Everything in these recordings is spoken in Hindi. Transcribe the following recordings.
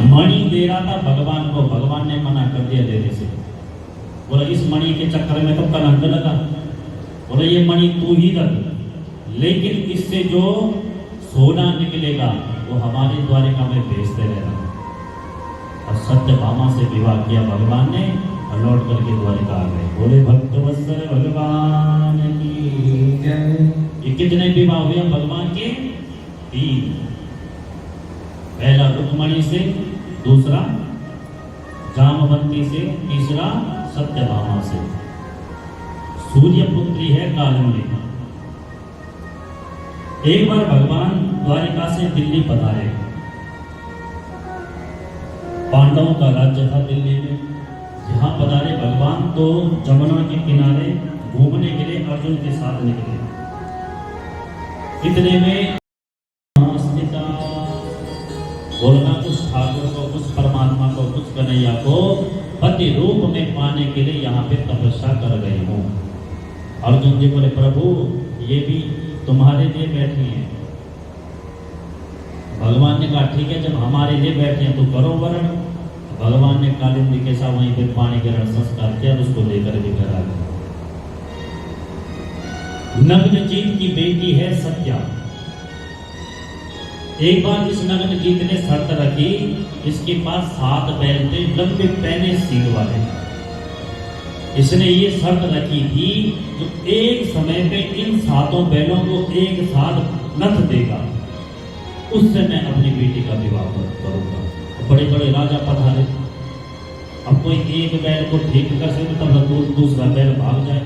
मणि दे रहा था भगवान को, भगवान ने मना कर दिया देने से। बोला इस मणि के चक्कर में तो कलंक लगा, बोला ये मणि तू ही रख, लेकिन इससे जो सोना निकलेगा वो हमारे द्वारिका में भेजते रहना। और सत्यभामा से विवाह किया भगवान ने और लौट करके द्वारिका आ गए। बोले भक्तवत्सल भगवान की जय। ये कितने विवाह हुए भगवान के? 3। पहला रुक्मणी से, दूसरा जामवंती से, तीसरा सत्यभामा से। सूर्यपुत्री है कालिंदी। एक बार भगवान द्वारिका से दिल्ली पधारे। पांडवों का राज्य था दिल्ली में। यहाँ पधारे भगवान तो जमुना के किनारे घूमने के लिए अर्जुन के साथ निकले। इतने में बोलना कुछ ठाकुर को, कुछ परमात्मा को, कुछ कन्हैया को पति रूप में पाने के लिए यहाँ पे तपस्या कर गई हूँ। अर्जुन जी बोले प्रभु ये भी तुम्हारे लिए बैठी हैं। भगवान ने कहा ठीक है, जब हमारे लिए बैठे हैं तो करो वरण। भगवान ने कालिंदी के साथ वहीं पे पानी ग्रहण संस्कार किया, उसको लेकर भी घर आ गए। नग्नजीत की बेटी है सत्या। एक बार इस नग्नजीत ने शर्त रखी, इसके पास 7 बैल थे, लंबे पैने सींग वाले। इसने ये शर्त रखी थी जो एक समय पे इन 7 बैलों को एक साथ नथ देगा, उससे मैं अपनी बेटी का विवाह करूंगा। बड़े बड़े राजा पधारे। अब कोई एक बैल को ठीक कर सके तब तक दूसरा बैल भाग जाए,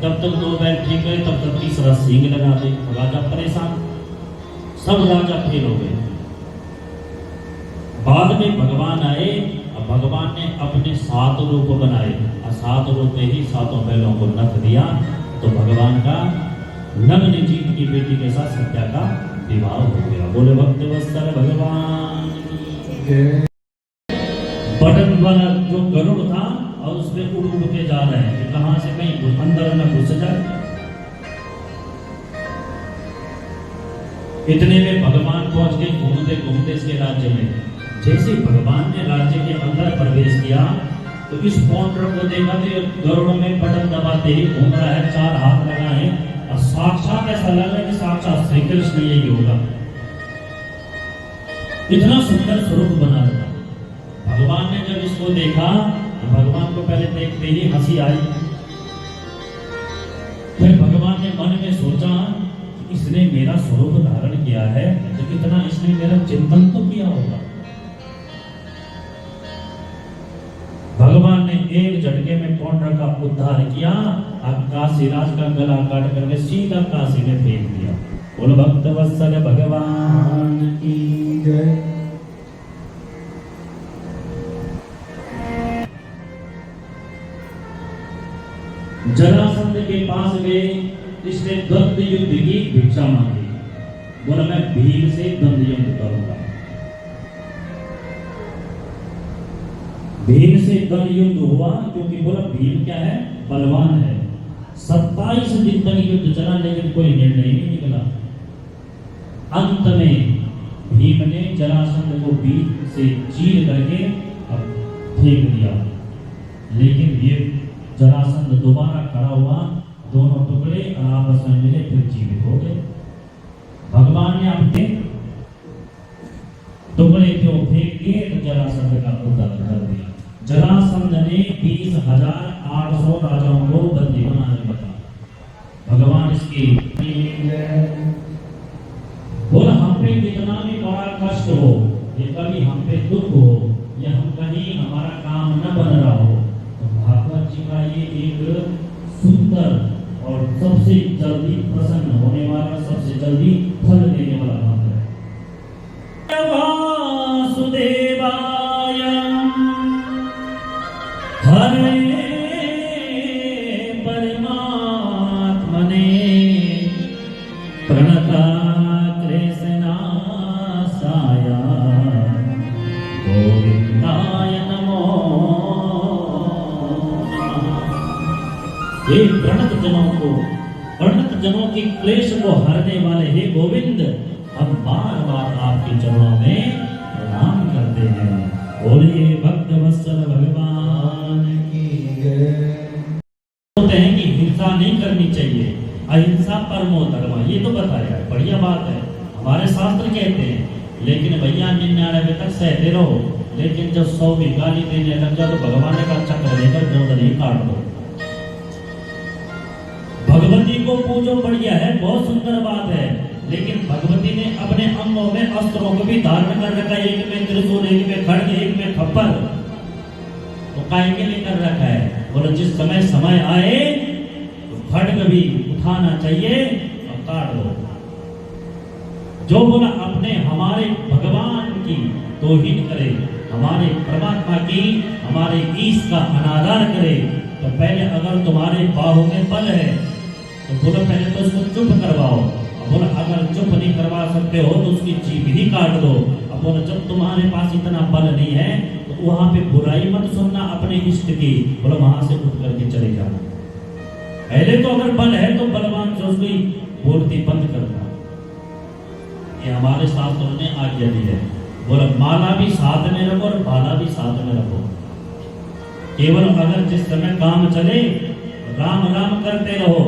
जब तक 2 बैल ठीक है तब तक तीसरा सींग लगा दे। राजा परेशान, सब राजा फेल हो गए। बाद में भगवान आए और भगवान ने अपने 7 रूप बनाए और 7 रूप में ही 7 बैलों को नथ दिया। तो भगवान का नग्नजीत की बेटी के साथ सत्या का विवाह हो गया। बोले भक्तवत्सल भगवान बटन वाला जो गरुड़ था और उसमें उड़ उड़ के जा रहे हैं, कहां से कहीं अंदर न घुस जाए। इतने में भगवान पहुंच गए घूमते घूमते इसके राज्य में। जैसे भगवान ने राज्य के अंदर प्रवेश किया तो इस पौंड्र को देखा तो गरुड़ में बटन दबाते ही घूम रहा है, 4 हाथ लगाए और साक्षात ऐसा लग रहा है कि साक्षात श्री कृष्ण यही होगा। इतना सुंदर स्वरूप बना था। भगवान ने जब इसको देखा, भगवान को पहले देखते ही हंसी आई। फिर भगवान ने मन में सोचा इसने मेरा स्वरूप धारण किया है तो कितना इसने मेरा चिंतन तो किया होगा। भगवान ने एक झटके में पौंड्र का उद्धार किया और काशीराज का गला काट करके सीधा काशी में फेंक दिया। बोलो भक्तवत्सल भगवान की जय। जरासंध के पास गए, इसने द्वंद्व युद्ध की भिक्षा मांगी। बोला मैं भीम से द्वंद्व युद्ध करूंगा। भीम से द्वंद्व युद्ध हुआ क्योंकि बोला भीम क्या है, बलवान है। 27 दिन तक युद्ध चला लेकिन कोई निर्णय नहीं निकला। अंत में भीम ने जरासंध को बीच से चीर करके फेंक दिया, लेकिन ये जरासंध दोबारा खड़ा हुआ, दोनों टुकड़े और आपस में मिले, फिर जीवित हो गए। भगवान ने अपने टुकड़े क्यों फेंक दिए तो जरासंध का उद्धार कर दिया। जरासंध ने 20,800 राजाओं को बंदी बनाने लगा। भगवान इसकी बोला हम पे कितना भी बड़ा कष्ट हो, ये कभी हम पे दुख हो या हम कहीं हमारा काम न बन रहा हो, तो भागवत जी का ये एक सुंदर और सबसे जल्दी प्रसन्न होने वाला, सबसे जल्दी फल देने वाला मंत्र है। वासुदेवाय हरे परमात्मने प्रणता प्रणत जनों की क्लेश को हरने वाले हे गोविंद, हम बार बार आपके चरणों में प्रणाम करते हैं। बोलिए भक्त वत्सल भगवान की जय। बोलते हैं कि हिंसा नहीं करनी चाहिए, अहिंसा परमो धर्म, ये तो बताया है, बढ़िया बात है, हमारे शास्त्र कहते हैं। लेकिन भैया 99 तक सहते रहो, लेकिन जब 100 भी गाली देने लग जाओ तो भगवान का चक्र लेकर गर्दन ही काट दो। भगवती को पूजो, बढ़िया है, बहुत सुंदर बात है, लेकिन भगवती ने अपने अंगों में अस्त्रों को भी धारण कर रखा है, एक में त्रिशूल, एक में खड्ग, एक में खप्पर, तो काहे के लिए कर रखा है? बोलो जिस समय समय आए तो खड्ग भी उठाना चाहिए और काट दो। जो बोला अपने हमारे भगवान की तौहीन करे, हमारे परमात्मा की, हमारे ईश का अनादर करे, तो पहले अगर तुम्हारे बाहों में बल है तो बोलो पहले तो उसको चुप करवाओ। अब बोला अगर चुप नहीं करवा सकते हो तो उसकी जीभ ही काट दो। अब बोला जब तुम्हारे पास इतना बल नहीं है तो वहां पे बुराई मत सुनना अपने इष्ट की, बोलो वहां से उठ करके चले जाना। पहले तो अगर बल है तो बलवान से उसकी बोलती बंद करना, ये हमारे शास्त्रों ने आज्ञा दी है। बोला माला भी साथ में रखो और भाला भी साथ में रखो। केवल अगर जिस समय काम चले राम राम करते रहो,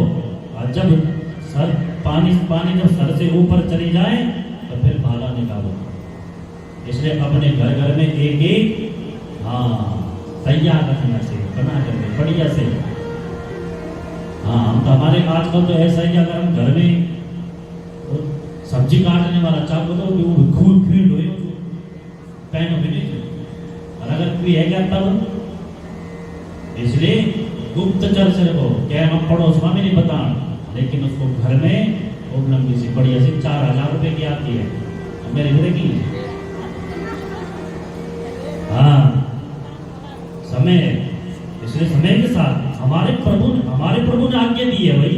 और जब सर पानी जब सर से ऊपर चली जाए तो फिर भाला निकालो। इसलिए अपने घर घर में एक एक तैयार रखना चाहिए, बना करके बढ़िया से। हम तो हमारे आजकल तो ऐसा ही, अगर हम घर में सब्जी काटने वाला चाकू तो वो खून फील्ड हो पैनों में नहीं, और अगर कोई है क्या तब, इसलिए गुप्तचर से रखो, क्या हम पड़ोस में नहीं बता, लेकिन उसको घर में वो लंबी सी बढ़िया सी 4000 रुपए की आती है, मेरे घर की। समय, इसलिए समय के साथ हमारे प्रभु ने आज्ञा दी है भाई,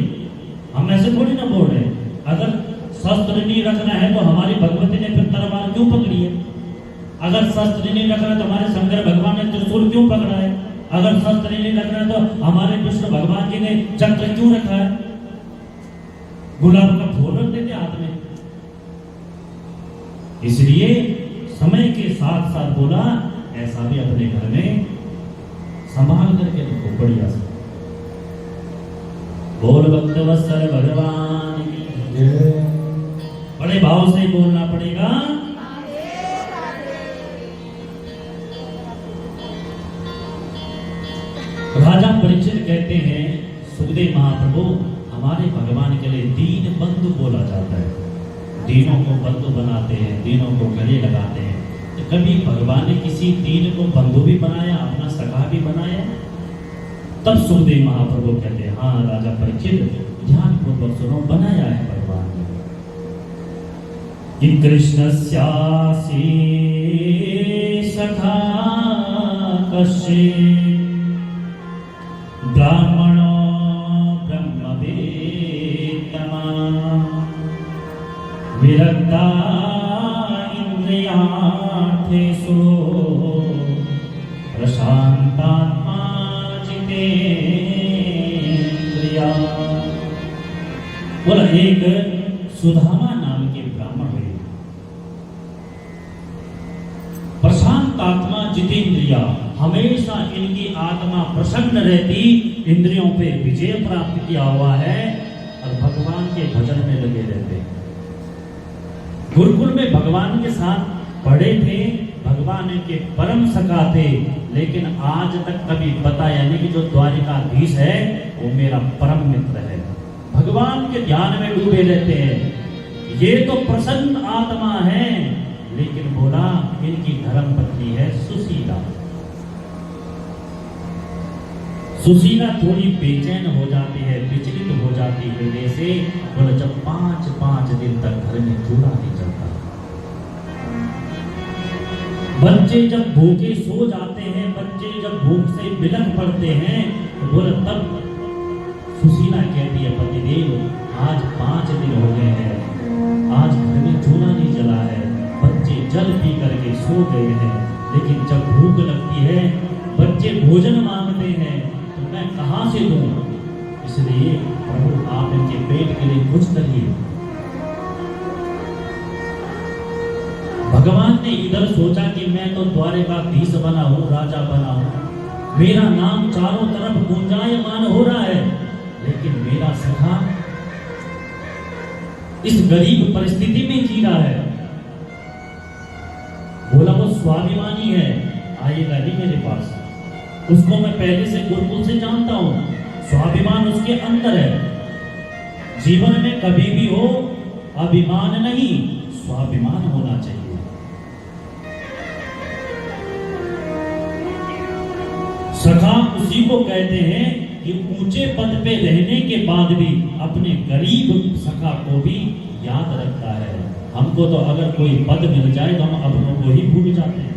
हम ऐसे थोड़ी ना बोल रहे। अगर शस्त्र नहीं रखना है तो हमारी भगवती ने फिर तलवार क्यों पकड़ी है? अगर शस्त्र नहीं रखना तो हमारे शंकर भगवान ने त्रिशूल क्यों पकड़ा है? अगर शस्त्र नहीं रखना तो हमारे विष्णु भगवान जी ने चक्र क्यों रखा है? गुलाब का फूल रख देते हाथ में। इसलिए समय के साथ साथ बोला ऐसा भी अपने घर में संभाल करके रखो बढ़िया से। बोल भक्त वत्सल भगवान की जय। बड़े भाव से बोलना पड़ेगा। राजा परीक्षित कहते हैं सुखदेव महाप्रभु हमारे भगवान के लिए दीन बंधु बोला जाता है, दीनों को बंधु बनाते हैं, दीनों को गले लगाते हैं। तो कभी भगवान ने किसी दीन को बंधु भी बनाया, अपना सखा भी बनाया? तब सुखदेव महाप्रभु कहते हैं हाँ राजा परीक्षित ध्यान पूर्वक सुनो, बनाया है भगवान ने कि कृष्णस्यासि सखा कश्चित् ब्राह्मणो ब्रह्मवेत्तमा विरक्ता इंद्रियार्थेषु प्रशांतात्मा जितेन्द्रिया। बोला एक सुदामा नाम के ब्राह्मण हुए, प्रशांत आत्मा जितेन्द्रिया, हमेशा इनकी आत्मा प्रसन्न रहती, इंद्रियों पे विजय प्राप्त किया हुआ है और भगवान के भजन में लगे रहते। गुरुकुल में भगवान के साथ पढ़े थे, भगवान के परम सखा थे, लेकिन आज तक कभी बताया नहीं कि जो द्वारिकाधीश है वो मेरा परम मित्र है। भगवान के ध्यान में डूबे रहते हैं। ये तो प्रसन्न आत्मा है, लेकिन बोला इनकी धर्म पत्नी है सुशीला। सुशीला थोड़ी बेचैन हो जाती है, विचलित हो जाती है हृदय से। बोला जब 5 दिन तक घर में चूड़ा नहीं चलता, बच्चे जब भूखे सो जाते हैं, बच्चे जब भूख से बिलख पड़ते हैं, तो बोला तब सुशीला कहती है पतिदेव आज 5 दिन हो गए हैं, आज घर में चूल्हा नहीं जला है, बच्चे जल पी करके सो गए हैं, लेकिन जब भूख लगती है बच्चे भोजन मांगते हैं तो मैं कहां से दूं? इसलिए प्रभु आप इनके पेट के लिए कुछ करिए। भगवान ने इधर सोचा कि मैं तो द्वारे द्वारिकाधीश बना हूं, राजा बना हूं, मेरा नाम चारों तरफ गुंजायमान हो रहा है, लेकिन मेरा सखा इस गरीब परिस्थिति में जी रहा है। बोला वो स्वाभिमानी है, आएगा नहीं मेरे पास, उसको मैं पहले से गुरुकुल से जानता हूं, स्वाभिमान उसके अंदर है। जीवन में कभी भी हो अभिमान नहीं, स्वाभिमान होना चाहिए। सखा उसी को कहते हैं कि ऊंचे पद पे रहने के बाद भी अपने गरीब सखा को भी याद रखता है। हमको तो अगर कोई पद मिल जाए तो हम अपनों को ही भूल जाते हैं।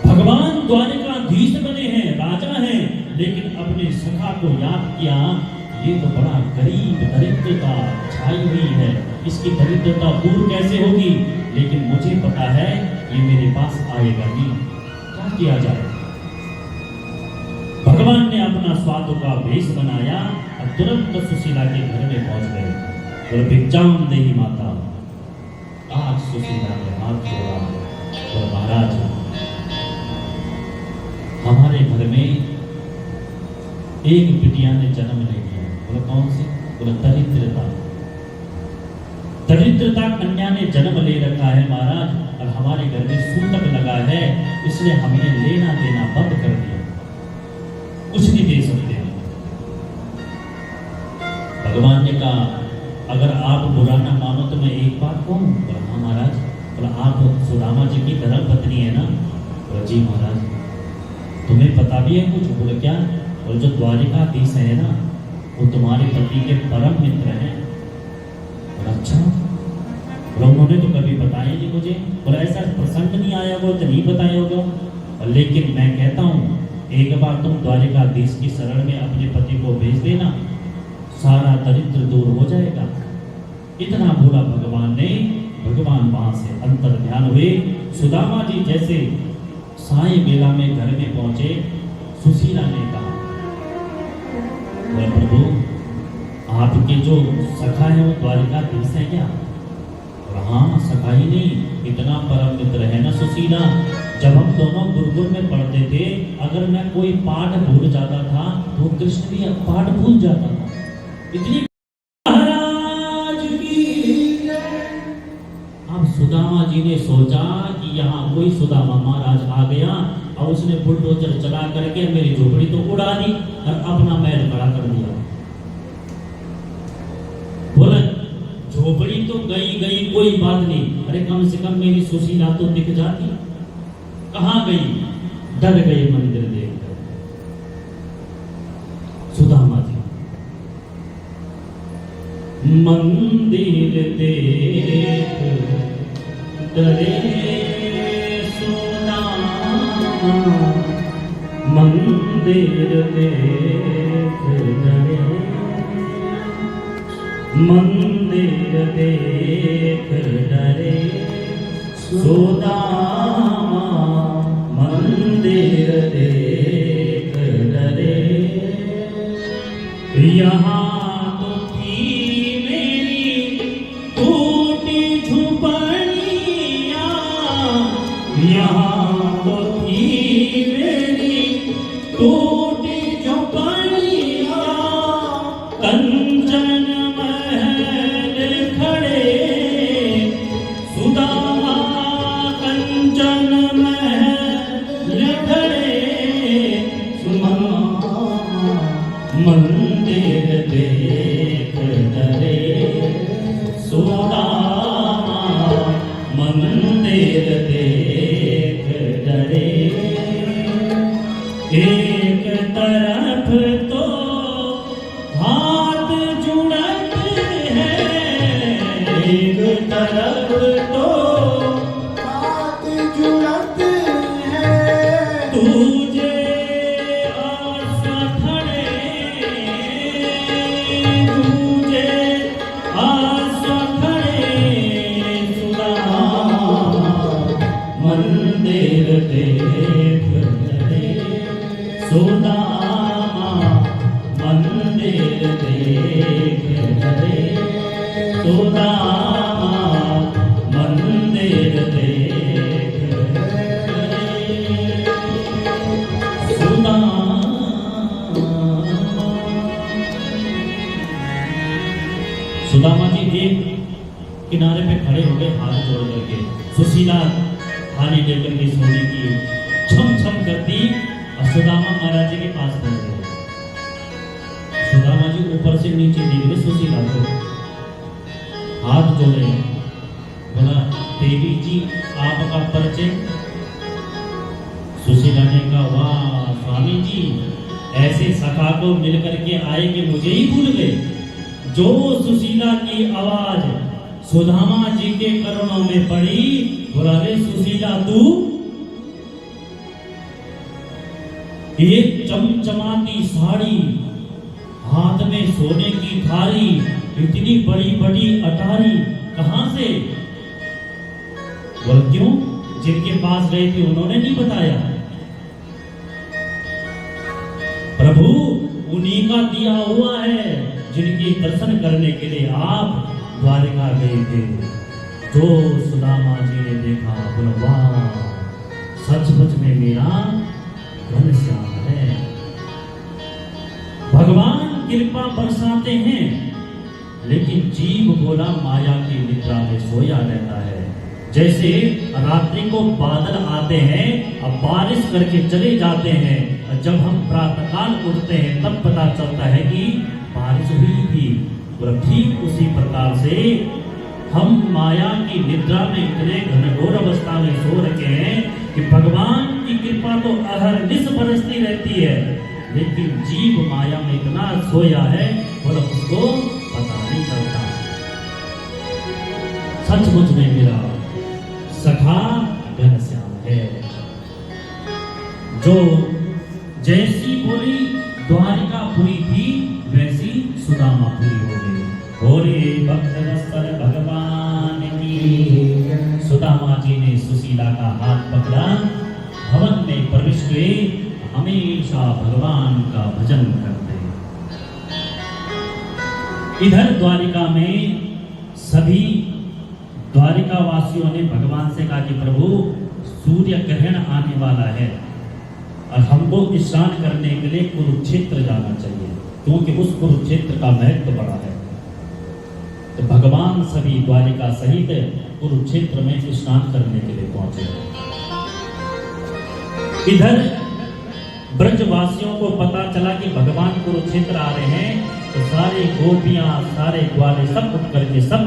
भगवान द्वारिकाधीश बने हैं, राजा हैं, लेकिन अपने सखा को याद किया। ये तो बड़ा गरीब, दरिद्रता छाई हुई है, इसकी दरिद्रता दूर कैसे होगी? लेकिन मुझे पता है ये मेरे पास आएगा नहीं, क्या किया जाए? भगवान ने अपना स्वादों का वेश बनाया और तुरंत सुशीला के घर में पहुंच गए और भिक्षाम देही माता। आज सुशीला ने हाथ जोड़ा और महाराज हमारे घर में एक बिटिया ने जन्म ले लिया। बोला कौन सी? बोला दरिद्रता। दरिद्रता कन्या ने जन्म ले रखा है महाराज, और हमारे घर में सूतक लगा है, इसलिए हमने लेना देना बंद कर दिया, कुछ नहीं दे सकते। भगवान ने कहा अगर आप बुरा ना मानो तो मैं एक बात कहूं? बोला हाँ महाराज। बोला आप सुदामा जी की धर्म पत्नी है ना? बोला जी महाराज। तुम्हें पता भी है कुछ? बोले क्या? और जो द्वारिकाधीश है ना वो तुम्हारे पति के परम मित्र हैं। बोला अच्छा। बोला उन्होंने तो कभी बताया नहीं मुझे। बोला ऐसा प्रसंग नहीं आया वो तो नहीं बताया होगा, और लेकिन मैं कहता हूँ एक बार तुम द्वारिकाधीश की शरण में अपने पति को भेज देना, सारा दरिद्र दूर हो जाएगा। इतना बोला भगवान ने। भगवान वहां से अंतर ध्यान हुए। सुदामा जी जैसे साय बेला में घर में पहुंचे, सुशीला ने कहा प्रभु आपके जो सखा है वो द्वारिकाधीश है क्या? हाँ सखा ही नहीं, इतना परम मित्र है ना सुशीला। जब हम दोनों गुरुकुल में पढ़ते थे, अगर मैं कोई पाठ भूल जाता था तो कृष्ण भी पाठ भूल जाता था। इतनी महाराज की। अब सुदामा जी ने सोचा कि यहाँ कोई सुदामा महाराज आ गया और उसने बुलडोजर चला करके मेरी झोपड़ी तो उड़ा दी और अपना महल खड़ा कर दिया। बोला झोपड़ी तो गई कोई बात नहीं, अरे कम से कम मेरी सुशीला तो दिख जाती। कहाँ गई? डर गई मंदिर देखकर सुदामा जी। मंदिर देख डरे सुदामा, मंदिर देख डरे, मंदिर देख डरे सुदामा, मंदिर देख डरे। यहाँ तो थी मेरी टूटी झुपड़ियाँ, यहाँ तो थी मेरी टूटी झुपड़ियाँ, कंचन महल खड़े सुदामा, कंचन महल खड़े सुदामा, मंदिर देख डरे सुदामा, मंदिर देख डरे। एक खड़े हो गए हाथ जोड़ करके। सुशीला थाली लेकर के सोने की छम छम करती और सुदामा महाराज जी के पास पहुंच गए। सुदामा जी ऊपर से नीचे देख रहे सुशीला को, हाथ जोड़े, बोला देवी जी आपका परिचय। सुशीला ने कहा वाह स्वामी जी, ऐसे सखा को मिलकर के आए कि मुझे ही भूल गए। जो सुशीला की आवाज सुदामा जी के करणों में पड़ी, बोला रे सुशीला तू, एक चमचमाती साड़ी, हाथ में सोने की थाली, इतनी बड़ी बड़ी अटारी कहां से? बोल क्यों? जिनके पास गए थे उन्होंने नहीं बताया। प्रभु उन्हीं का दिया हुआ है जिनके दर्शन करने के लिए आप द्वारिका गए थे। जो सुदामा जी ने देखा, बोला वाह सचमुच में मेरा घनश्याम है। भगवान कृपा बरसाते हैं, लेकिन जीव बोला माया की निद्रा में सोया रहता है। जैसे रात्रि को बादल आते हैं और बारिश करके चले जाते हैं, और जब हम प्रातःकाल उठते हैं तब पता चलता है कि बारिश हुई थी। और ठीक उसी प्रकार से हम माया की निद्रा में इतने घनघोर अवस्था में सो रखे हैं कि भगवान की कृपा तो अहरनिश बरसती रहती है, लेकिन जीव माया में इतना सोया है और उसको पता नहीं चलता। सचमुच में मेरा सखा घनश्याम है। जो जैसी बोली द्वारिकापुरी थी, वैसी सुदामापुरी हो गई। भोले भक्तवत्सल भगवान की। सुदामा जी ने सुशीला का हाथ पकड़ा, भवन में प्रवेश हुए, हमेशा भगवान का भजन करते। इधर द्वारिका में सभी द्वारिका वासियों ने भगवान से कहा कि प्रभु सूर्य ग्रहण आने वाला है और हमको स्नान करने के लिए कुरुक्षेत्र जाना चाहिए, क्योंकि उस कुरुक्षेत्र का महत्व बड़ा है। तो भगवान सभी द्वारिका सहित कुरुक्षेत्र में स्नान करने के लिए पहुंचे। इधर ब्रजवासियों को पता चला कि भगवान कुरुक्षेत्र आ रहे हैं, तो सारे गोपियां सारे ग्वाले सब उठ करके सब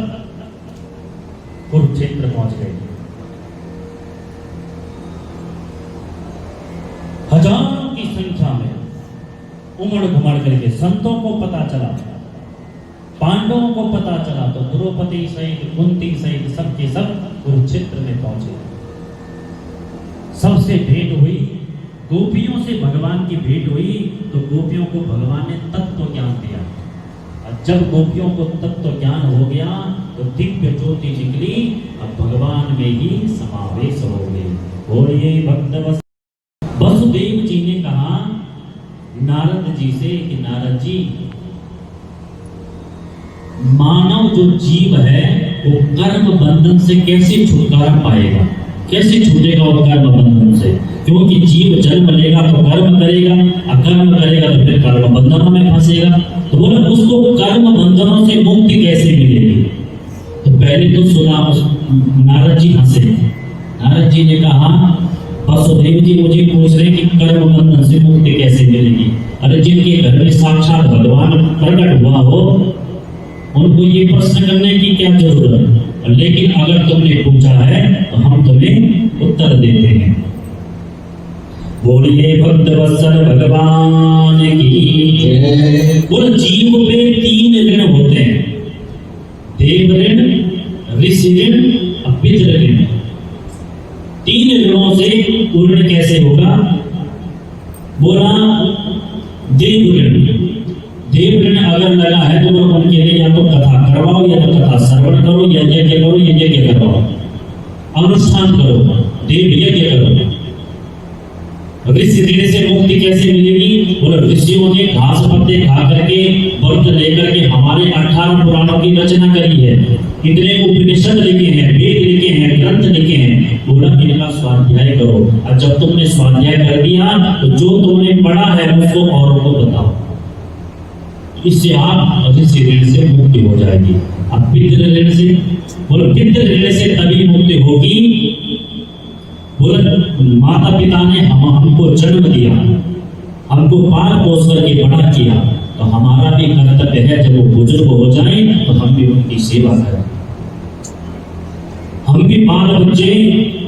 कुरुक्षेत्र पहुंच गए। हजारों की संख्या में उमड़ घुमड़ करके संतों को पता चला, पांडवों को पता चला, तो द्रौपदी सहित कुंती सहित सबके सब कुरुक्षेत्र में पहुंचे। सबसे भेंट हुई, गोपियों से भगवान की भेंट हुई, तो गोपियों को भगवान ने तत्व ज्ञान दिया। और जब गोपियों को तत्व ज्ञान हो गया तो दिव्य ज्योति निकली, अब भगवान में ही समावेश हो गई। बोलिए भक्तवत्सल। वसुदेव जी ने कहा नारद जी से कि नारद जी, मानव जो जीव है वो कर्म बंधन से कैसे छुटकारा पाएगा, कैसे छूटेगा वो कर्म बंधन से? क्योंकि जीव जन्म लेगा तो कर्म करेगा, अकर्म करेगा तो फिर कर्म बंधनों में फंसेगा। तो बोला उसको कर्म बंधनों से मुक्ति कैसे मिलेगी? तो पहले तो सुना, नारद जी हंसे। नारद जी ने कहा वसुदेव जी मुझे पूछ रहे कि कर्म बंधन से मुक्ति कैसे मिलेगी? अरे जिनके घर में साक्षात भगवान प्रकट हुआ हो उनको ये प्रश्न करने की क्या जरूरत? लेकिन अगर तुमने पूछा है तो हम तुम्हें उत्तर देते हैं। बोलिए भक्तवत्सल भगवान की। बोल जीव पे 3 ऋण होते हैं, देव ऋण, ऋषि ऋण और पितृ ऋण। 3 ऋणों से पूर्ण कैसे होगा? बोला देव ऋण। देव ऋण अगर लगा है तो उनके लिए या तो कथा करवाओ, या तो कथा श्रवण करो, यज्ञ करो, यज्ञ करवाओ, अनुष्ठान करो, देव यज्ञ करो। ऋषि ऋण से मुक्ति कैसे मिलेगी? बोले ऋषियों ने घास पत्ते खा करके व्रत लेकर के हमारे 18 पुराणों की रचना करी है, इतने उपनिषद लिखे हैं, वेद लिखे हैं, ग्रंथ लिखे हैं। बोला इनका स्वाध्याय करो, और जब तुमने स्वाध्याय कर दिया तो जो तुमने पढ़ा है उसको औरों को बताओ। इससे आप ऋषि ऋण से मुक्ति हो जाएगी। अब पितृ ऋण से, बोलो पितृ ऋण से तभी मुक्ति होगी, बोलो माता पिता ने हमको जन्म दिया, हमको पाल पोस करके बड़ा किया, तो हमारा भी कर्तव्य है जब वो बुजुर्ग हो जाए तो हम भी उनकी सेवा करें, हम भी बाल बच्चे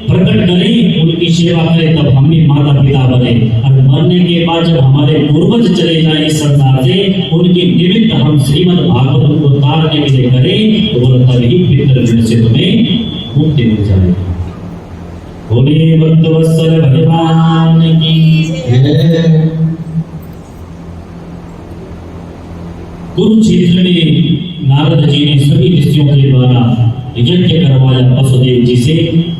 प्रकट करें, उनकी सेवा करें, तब हम भी माता पिता बने। और मरने के बाद जब हमारे पूर्वज चले जाए इस संसार से, उनके निमित्त हम श्रीमद् भागवत को तारने के लिए करें, तो बोलो तभी पितृ ऋण से तुम्हें मुक्ति मिल जाएगी। बोले भक्तवत्सल भगवान की जय। कुरुक्षेत्र में नारद जी ने सभी ऋषियों के द्वारा यज्ञ करवाया वसुदेव जी से।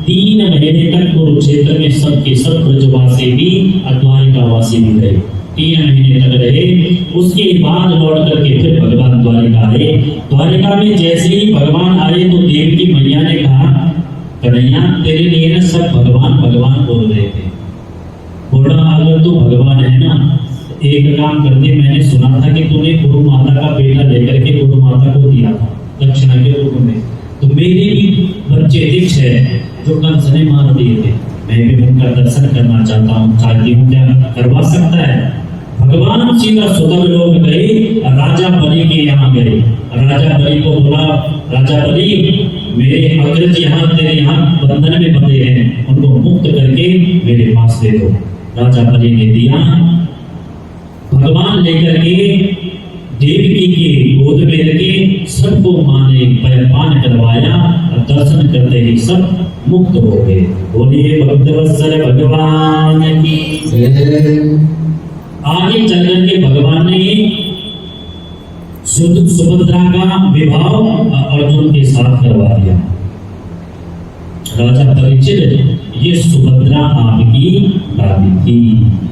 3 महीने तक कुरुक्षेत्र में सबके सब ब्रजवासी भी द्वारिकावासी भी रहे, 3 महीने तक रहे। उसके बाद लौट करके फिर भगवान द्वारिका आए। द्वारिका में जैसे ही भगवान आए तो देव की मैया ने कहा, कन्हैया तेरे लिए ना सब भगवान भगवान बोल रहे थे, बोला अगर तू भगवान है ना, एक काम करते, मैंने सुना था कि तूने गुरु माता का बेटा लेकर के गुरु माता को दिया था दक्षिणा के रूप में, तो मेरे भी बच्चे दीक्ष है जो कंस ने मार दिए थे, मैं भी उनका दर्शन करना चाहता हूँ, चाहती हूँ, क्या करवा सकता है? भगवान सीधा सुतल लोग गए, राजा बलि के यहाँ गए। राजा बलि को बोला, राजा बलि मेरे अग्रज यहाँ तेरे यहाँ बंधन में बंधे हैं, उनको मुक्त करके मेरे पास दे दो। राजा बलि ने दिया। भगवान लेकर के देवकी के गोद में रखे, सबको माने पान करवाया और दर्शन करते ही सब मुक्त हो गए। बोलिए भक्तवत्सल भगवान की जय। आगे चल करके भगवान ने सुभद्रा का विवाह अर्जुन के साथ करवा दिया। राजा परीक्षित, ये सुभद्रा आपकी दादी थी।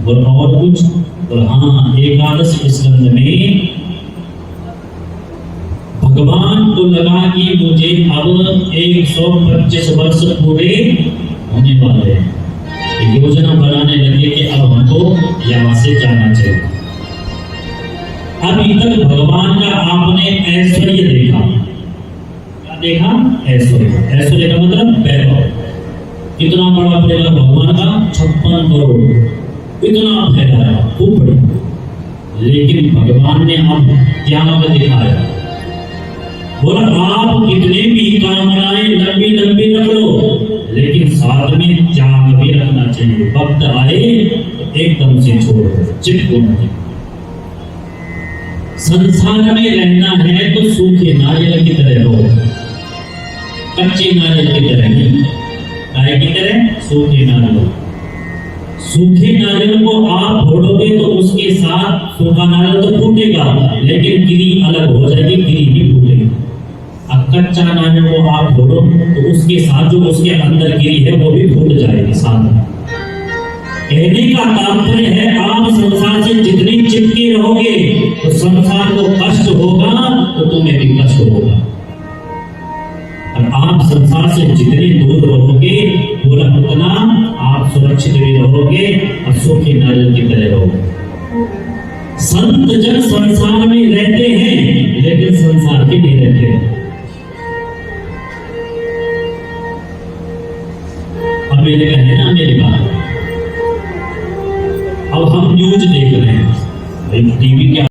और कुछ, और हाँ, एकादश स्कंद में भगवान को लगा कि मुझे अब 125 वर्ष पूरे होने वाले हैं, योजना बनाने लगे कि अब हमको यहाँ से जाना चाहिए। अभी तक भगवान का आपने ऐश्वर्य देखा, क्या देखा? ऐश्वर्य। ऐश्वर्य का मतलब वैभव। कितना बड़ा परिवार भगवान का, 56 करोड़, इतना फैलाया, खूब बड़ी। लेकिन भगवान ने अब त्याग दिखाया, बोला आप कितने भी कामनाएं लंबी लंबी रख लो, लेकिन साथ में त्याग भी रखना चाहिए। वक्त आए तो एकदम से छोड़ दो, चिपको नहीं। संसार में रहना है तो सूखे नारियल की तरह रहो, कच्चे नारियल की तरह नहीं। काय की तरह? सूखे नारियल। सूखे नारियल को आप फोड़ोगे तो उसके साथ सूखा नारियल तो फूटेगा, लेकिन गिरी अलग हो जाएगी, गिरी भी फूटेगी। अब कच्चा नारियल को आप फोड़ो तो उसके साथ जो उसके अंदर गिरी है वो भी फूट जाएगी साथ में। कहने का तात्पर्य है, आप संसार से जितने चिपके रहोगे तो संसार को कष्ट होगा तो तुम्हें भी कष्ट होगा, और आप संसार से जितने दूर रहोगे बोला उतना आप सुरक्षित भी रहोगे और सूखे नारियल की तरह रहोगे। संत जन संसार में रहते हैं लेकिन संसार के नहीं रहते। अमेरिका है ना, अमेरिका, अब हम न्यूज देख रहे हैं, टीवी क्या